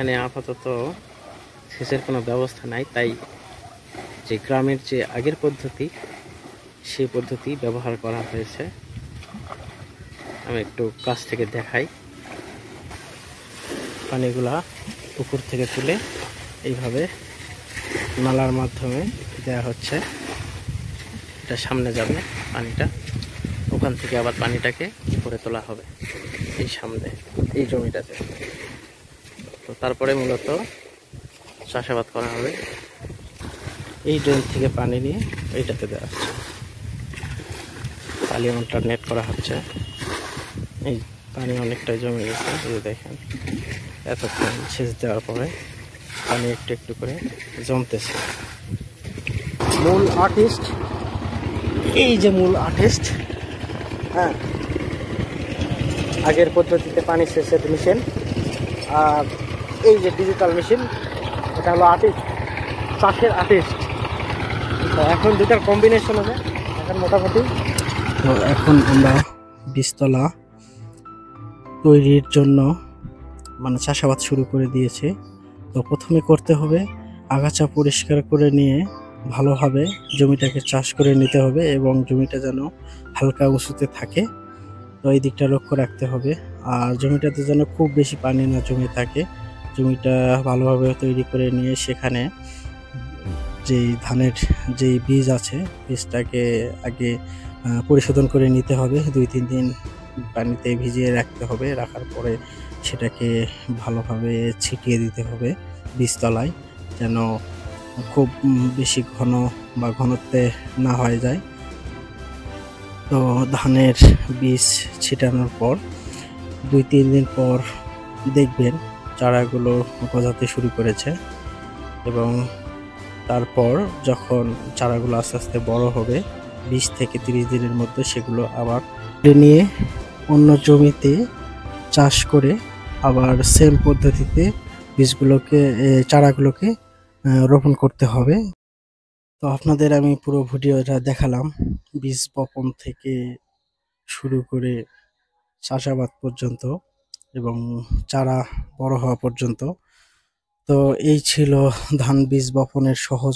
এখানে আপাতত সেচের কোনো ব্যবস্থা নাই, তাই যে গ্রামের যে আগের পদ্ধতি সেই পদ্ধতি ব্যবহার করা হয়েছে। আমি একটু কাছ থেকে দেখাই। পানিগুলা পুকুর থেকে তুলে এইভাবে নালার মাধ্যমে দেয়া হচ্ছে। এটা সামনে যাবে পানিটা, ওখান থেকে আবার পানিটাকে উপরে তোলা হবে এই সামনে এই জমিটাতে। তো তারপরে মূলত চাষাবাদ করা হবে। এই ড্রেন থেকে পানি নিয়ে এইটাতে দেওয়া হচ্ছে, পানি অল্টারনেট করা হচ্ছে। এই পানি অনেকটাই জমে গেছে, এই দেখেন এতক্ষণ সেচ দেওয়ার পরে পানি একটু একটু করে জমতেছে। মূল আর্টিস্ট, এই যে মূল আর্টিস্ট, হ্যাঁ, আগের পদ্ধতিতে পানি সেচের মেশিন আর এই যে ডিজিটাল মেশিন, এটা হলো আর্টিস্ট, চাষের আর্টিস্ট। তো এখন দুটার কম্বিনেশন হবে এখন মোটামুটি। তো এখন আমরা বীজতলা তৈরির জন্য মানে চাষাবাদ শুরু করে দিয়েছে। তো প্রথমে করতে হবে আগাছা পরিষ্কার করে নিয়ে ভালোভাবে জমিটাকে চাষ করে নিতে হবে এবং জমিটা যেন হালকা উঁচুতে থাকে। তো এই দিকটা লক্ষ্য রাখতে হবে। আর জমিটাতে যেন খুব বেশি পানি না জমে থাকে। জমিটা ভালোভাবে তৈরি করে নিয়ে সেখানে যেই ধানের যেই বীজ আছে বীজটাকে আগে পরিশোধন করে নিতে হবে। 2-3 দিন পানিতে ভিজিয়ে রাখতে হবে। রাখার পরে সেটাকে ভালোভাবে ছিটিয়ে দিতে হবে বীজতলায়, যেন খুব বেশি ঘন বা ঘনত্বে না হয়ে যায়। তো ধানের বীজ ছিটানোর পর 2-3 দিন পর দেখবেন চারাগুলো গজাতে শুরু করেছে এবং তারপর যখন চারাগুলো আস্তে আস্তে বড় হবে 20 থেকে 30 দিনের মধ্যে সেগুলো আবার নিয়ে অন্য জমিতে চাষ করে আবার সেম পদ্ধতিতে বীজগুলোকে চারাগুলোকে রোপণ করতে হবে। তো আপনাদের আমি পুরো ভিডিওটা দেখালাম, বীজ বপন থেকে শুরু করে চাষাবাদ পর্যন্ত এবং চারা বড় হওয়া পর্যন্ত। তো এই ছিল ধান বীজ বপনের সহজ